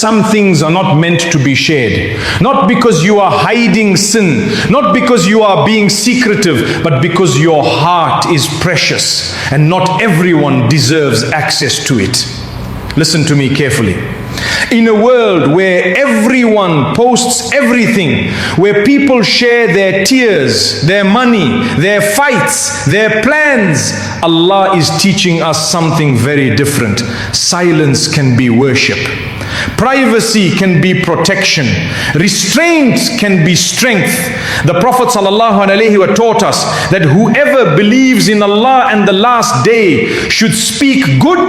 some things are not meant to be shared. Not because you are hiding sin, not because you are being secretive, but because your heart is precious and not everyone deserves access to it. Listen to me carefully. In a world where everyone posts everything, where people share their tears, their money, their fights, their plans, Allah is teaching us something very different. Silence can be worship. Privacy can be protection. Restraint can be strength. The Prophet ﷺ taught us that whoever believes in Allah and the last day should speak good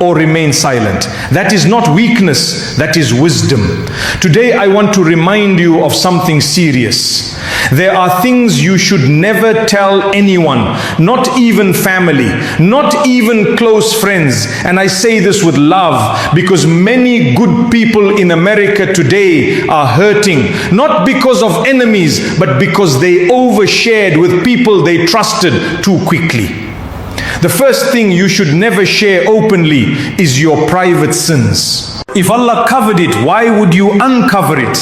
or remain silent. That is not weakness, that is wisdom. Today I want to remind you of something serious. There are things you should never tell anyone, not even family, not even close friends. And I say this with love because many good people in America today are hurting, not because of enemies, but because they overshared with people they trusted too quickly. The first thing you should never share openly is your private sins. If Allah covered it, why would you uncover it?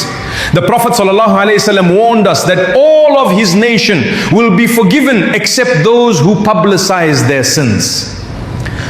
The Prophet ﷺ warned us that all of his nation will be forgiven except those who publicize their sins.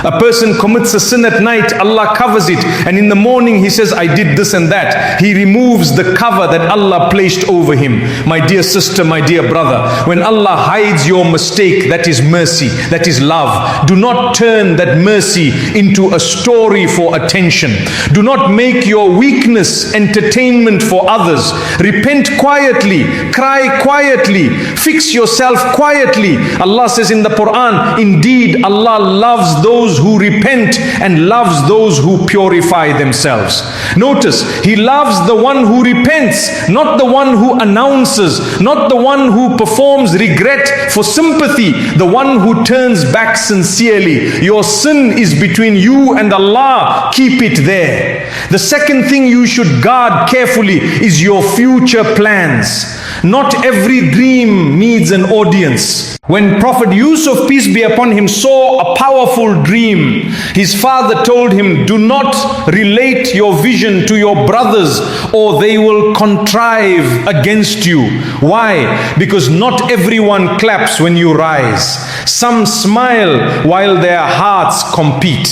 A person commits a sin at night, Allah covers it, and in the morning he says, I did this and that. He removes the cover that Allah placed over him. My dear sister, my dear brother, when Allah hides your mistake, that is mercy, that is love. Do not turn that mercy into a story for attention. Do not make your weakness entertainment for others. Repent quietly, cry quietly, fix yourself quietly. Allah says in the Quran, indeed Allah loves those who repent and loves those who purify themselves. Notice, he loves the one who repents, not the one who announces, not the one who performs regret for sympathy, the one who turns back sincerely. Your sin is between you and Allah. Keep it there. The second thing you should guard carefully is your future plans. Not every dream needs an audience. When Prophet Yusuf, peace be upon him, saw a powerful dream, his father told him, do not relate your vision to your brothers or they will contrive against you. Why? Because not everyone claps when you rise. Some smile while their hearts compete.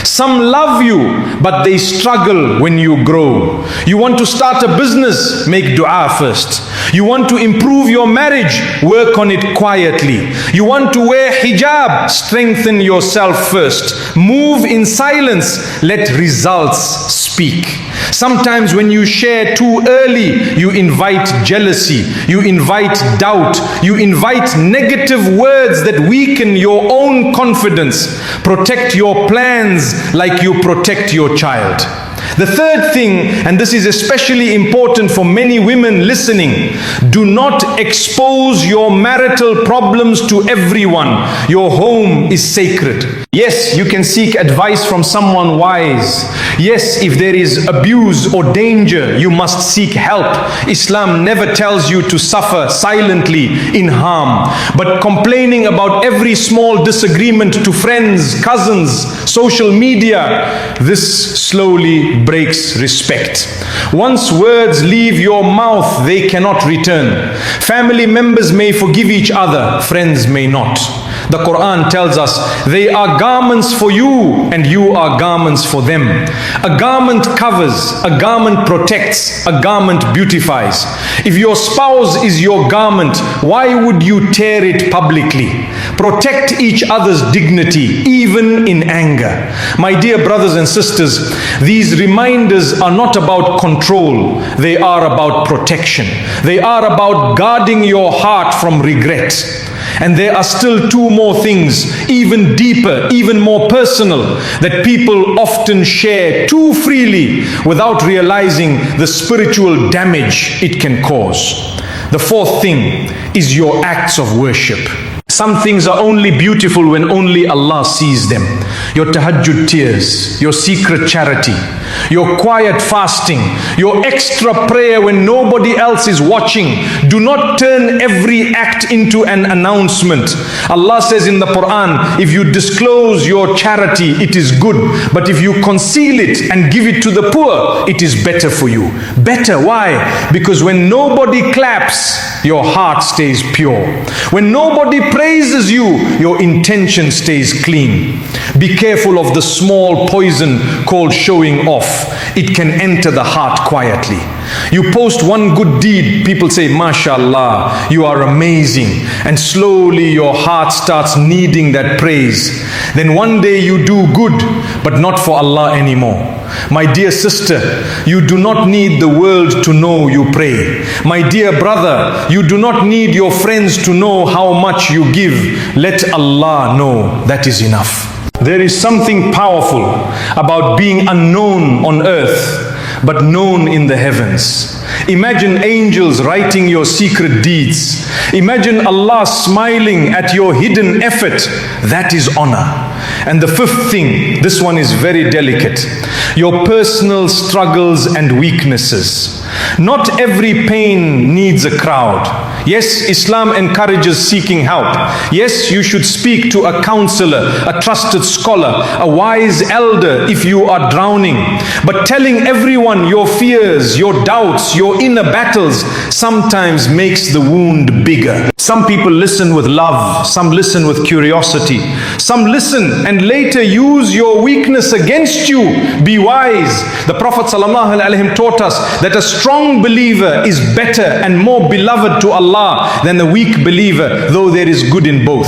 Some love you, but they struggle when you grow. You want to start a business? Make dua first. You want to improve your marriage? Work on it quietly. You want to wear hijab? Strengthen yourself first. Move in silence. Let results speak. Sometimes when you share too early, you invite jealousy, you invite doubt, you invite negative words that weaken your own confidence. Protect your plans like you protect your child. The third thing, and this is especially important for many women listening, do not expose your marital problems to everyone. Your home is sacred. Yes, you can seek advice from someone wise. Yes, if there is abuse or danger, you must seek help. Islam never tells you to suffer silently in harm. But complaining about every small disagreement to friends, cousins, social media, this slowly breaks respect. Once words leave your mouth, they cannot return. Family members may forgive each other, friends may not. The Quran tells us, they are garments for you and you are garments for them. A garment covers, a garment protects, a garment beautifies. If your spouse is your garment, why would you tear it publicly? Protect each other's dignity, even in anger. My dear brothers and sisters, these reminders are not about control. They are about protection. They are about guarding your heart from regret. And there are still two more things, even deeper, even more personal, that people often share too freely without realizing the spiritual damage it can cause. The fourth thing is your acts of worship. Some things are only beautiful when only Allah sees them. Your tahajjud tears, your secret charity, your quiet fasting, your extra prayer when nobody else is watching. Do not turn every act into an announcement. Allah says in the Quran, if you disclose your charity, it is good. But if you conceal it and give it to the poor, it is better for you. Better, why? Because when nobody claps, your heart stays pure. When nobody praises you, your intention stays clean. Be careful of the small poison called showing off. It can enter the heart quietly. You post one good deed, people say, MashaAllah, you are amazing. And slowly your heart starts needing that praise. Then one day you do good, but not for Allah anymore. My dear sister, you do not need the world to know you pray. My dear brother, you do not need your friends to know how much you give. Let Allah know, that is enough. There is something powerful about being unknown on earth, but known in the heavens. Imagine angels writing your secret deeds. Imagine Allah smiling at your hidden effort. That is honor. And the fifth thing, this one is very delicate. Your personal struggles and weaknesses. Not every pain needs a crowd. Yes, Islam encourages seeking help. Yes, you should speak to a counselor, a trusted scholar, a wise elder if you are drowning. But telling everyone your fears, your doubts, your inner battles sometimes makes the wound bigger. Some people listen with love, some listen with curiosity, some listen and later use your weakness against you. Be wise. The Prophet ﷺ taught us that a strong believer is better and more beloved to Allah than the weak believer, though there is good in both.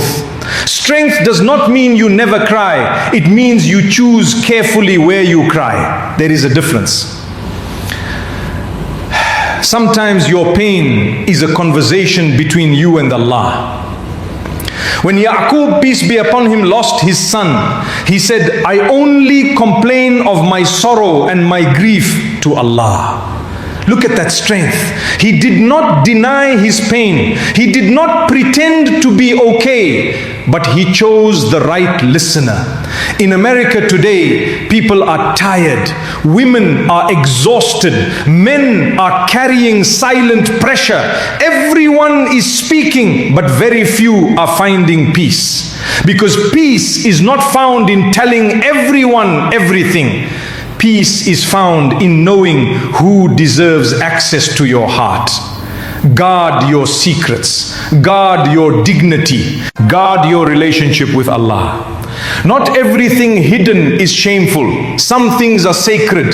Strength does not mean you never cry. It means you choose carefully where you cry. There is a difference. Sometimes your pain is a conversation between you and Allah. When Yaqub, peace be upon him, lost his son, he said, I only complain of my sorrow and my grief to Allah. Look at that strength. He did not deny his pain. He did not pretend to be okay, but he chose the right listener. In America today, people are tired. Women are exhausted. Men are carrying silent pressure. Everyone is speaking, but very few are finding peace. Because peace is not found in telling everyone everything. Peace is found in knowing who deserves access to your heart. Guard your secrets. Guard your dignity. Guard your relationship with Allah. Not everything hidden is shameful. Some things are sacred.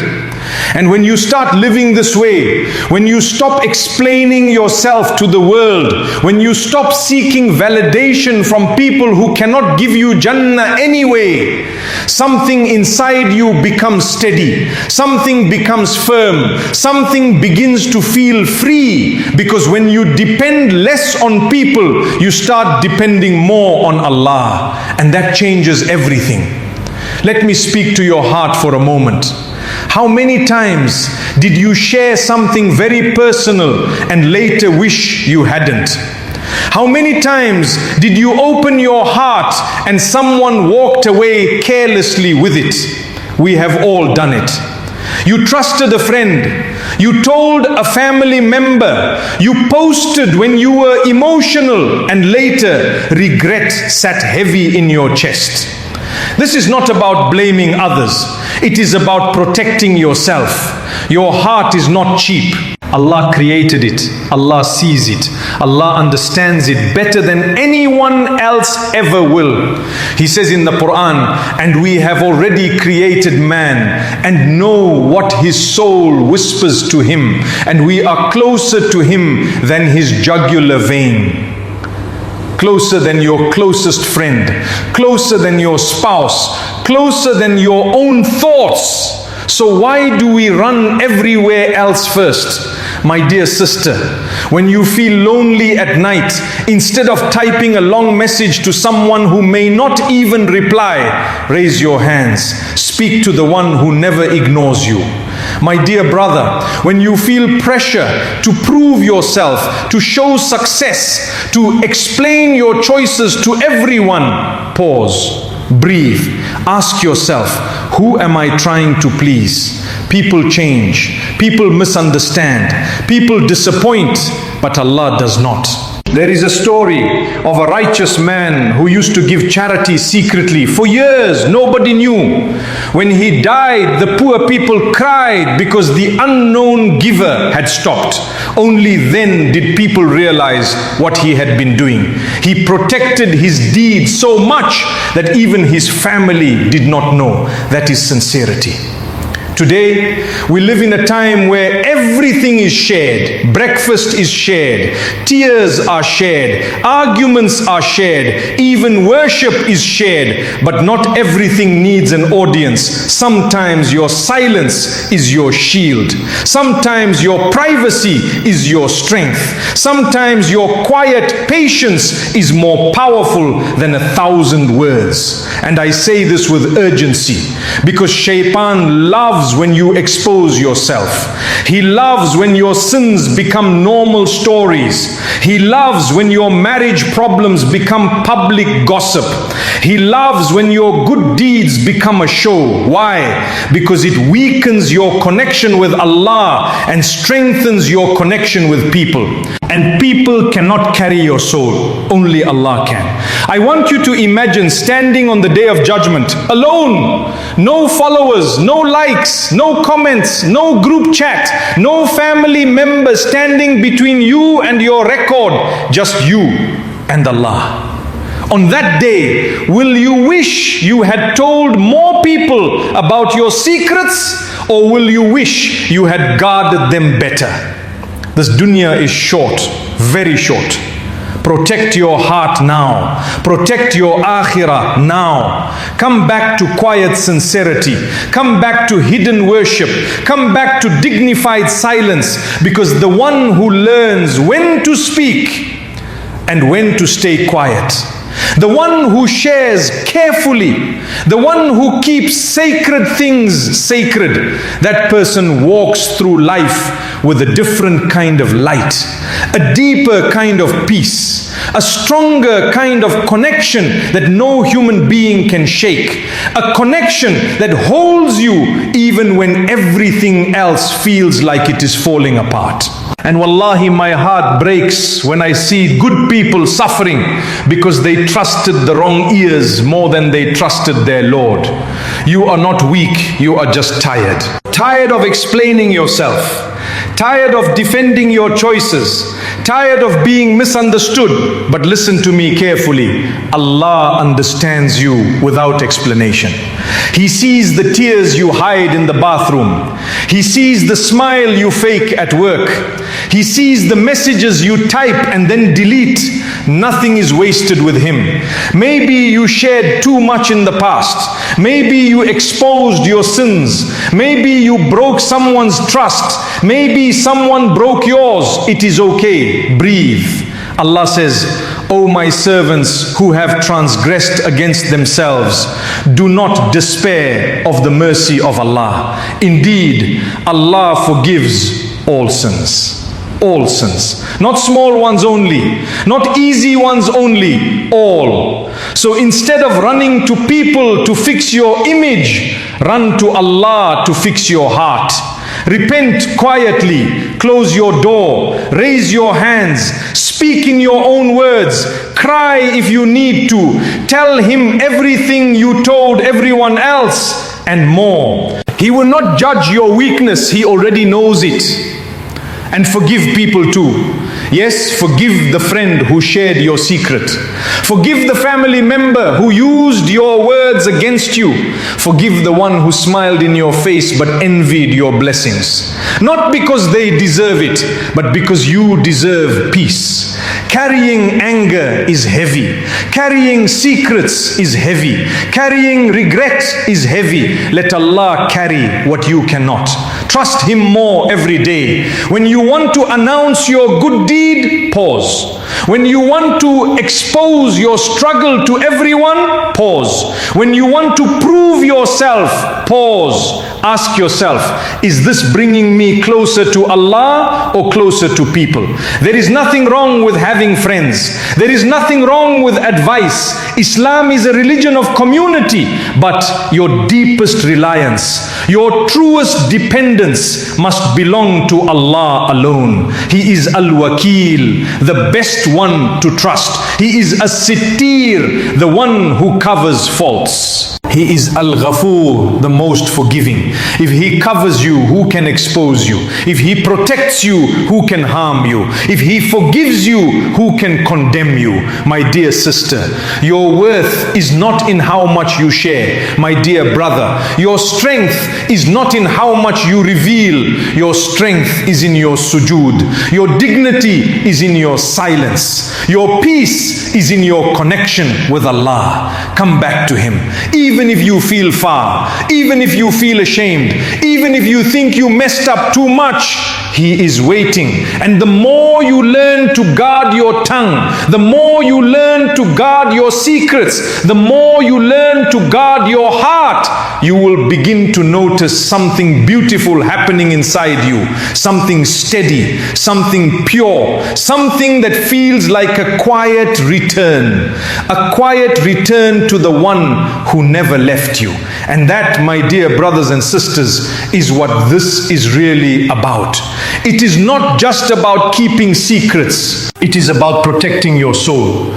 And when you start living this way, when you stop explaining yourself to the world, when you stop seeking validation from people who cannot give you Jannah anyway, something inside you becomes steady, something becomes firm, something begins to feel free. Because when you depend less on people, you start depending more on Allah, and that changes everything. Let me speak to your heart for a moment. How many times did you share something very personal and later wish you hadn't? How many times did you open your heart and someone walked away carelessly with it? We have all done it. You trusted a friend. You told a family member. You posted when you were emotional, and later regret sat heavy in your chest. This is not about blaming others. It is about protecting yourself. Your heart is not cheap. Allah created it. Allah sees it. Allah understands it better than anyone else ever will. He says in the Quran, and we have already created man and know what his soul whispers to him, and we are closer to him than his jugular vein. Closer than your closest friend, closer than your spouse, closer than your own thoughts. So why do we run everywhere else first? My dear sister, when you feel lonely at night, instead of typing a long message to someone who may not even reply, raise your hands. Speak to the one who never ignores you. My dear brother, when you feel pressure to prove yourself, to show success, to explain your choices to everyone, pause, breathe, ask yourself, who am I trying to please? People change, people misunderstand, people disappoint, but Allah does not. There is a story of a righteous man who used to give charity secretly for years. Nobody knew. When he died, the poor people cried because the unknown giver had stopped. Only then did people realize what he had been doing. He protected his deed so much that even his family did not know. That is sincerity. Today, we live in a time where everything is shared. Breakfast is shared. Tears are shared. Arguments are shared. Even worship is shared. But not everything needs an audience. Sometimes your silence is your shield. Sometimes your privacy is your strength. Sometimes your quiet patience is more powerful than 1,000 words. And I say this with urgency because Shaitan loves when you expose yourself. He loves when your sins become normal stories. He loves when your marriage problems become public gossip. He loves when your good deeds become a show. Why? Because it weakens your connection with Allah and strengthens your connection with people. And people cannot carry your soul. Only Allah can. I want you to imagine standing on the day of judgment alone. No followers, no likes, no comments, no group chat, no family members standing between you and your record. Just you and Allah. On that day, will you wish you had told more people about your secrets, or will you wish you had guarded them better? This dunya is short, very short. Protect your heart now. Protect your akhirah now. Come back to quiet sincerity. Come back to hidden worship. Come back to dignified silence, because the one who learns when to speak and when to stay quiet, the one who shares carefully, the one who keeps sacred things sacred, that person walks through life with a different kind of light, a deeper kind of peace, a stronger kind of connection that no human being can shake, a connection that holds you even when everything else feels like it is falling apart. And wallahi, my heart breaks when I see good people suffering because they trusted the wrong ears more than they trusted their Lord. You are not weak, you are just tired. Tired of explaining yourself. Tired of defending your choices. Tired of being misunderstood. But listen to me carefully. Allah understands you without explanation. He sees the tears you hide in the bathroom. He sees the smile you fake at work. He sees the messages you type and then delete. Nothing is wasted with Him. Maybe you shared too much in the past. Maybe you exposed your sins. Maybe you broke someone's trust. Maybe someone broke yours. It is okay. Breathe. Allah says, O my servants who have transgressed against themselves, do not despair of the mercy of Allah. Indeed, Allah forgives all sins. All sins. Not small ones only. Not easy ones only. All. So instead of running to people to fix your image, run to Allah to fix your heart. Repent quietly, close your door, raise your hands, speak in your own words, cry if you need to, tell Him everything you told everyone else and more. He will not judge your weakness, He already knows it. And forgive people too. Yes, forgive the friend who shared your secret. Forgive the family member who used your words against you. Forgive the one who smiled in your face but envied your blessings. Not because they deserve it, but because you deserve peace. Carrying anger is heavy. Carrying secrets is heavy. Carrying regret is heavy. Let Allah carry what you cannot. Trust Him more every day. When you want to announce your good deed, pause. When you want to expose your struggle to everyone, pause. When you want to prove yourself, pause. ask yourself, is this bringing me closer to Allah or closer to people? There is nothing wrong with having friends. There is nothing wrong with advice. Islam is a religion of community, but your deepest reliance, your truest dependence must belong to Allah alone. He is Al-Wakil, the best one to trust. He is As-Sittir, the one who covers faults. He is Al-Ghafur, the most forgiving. If He covers you, who can expose you? If He protects you, who can harm you? If He forgives you, who can condemn you? My dear sister, your worth is not in how much you share. My dear brother, your strength is not in how much you reveal. Your strength is in your sujood. Your dignity is in your silence. Your peace is in your connection with Allah. Come back to Him. Even if you feel far, even if you feel ashamed, even if you think you messed up too much, He is waiting. And the more you learn to guard your tongue, the more you learn to guard your secrets, the more you learn to guard your heart, you will begin to notice something beautiful happening inside you, something steady, something pure, something that feels like a quiet return to the one who never left you. And that, my dear brothers and sisters, is what this is really about. It is not just about keeping secrets. It is about protecting your soul.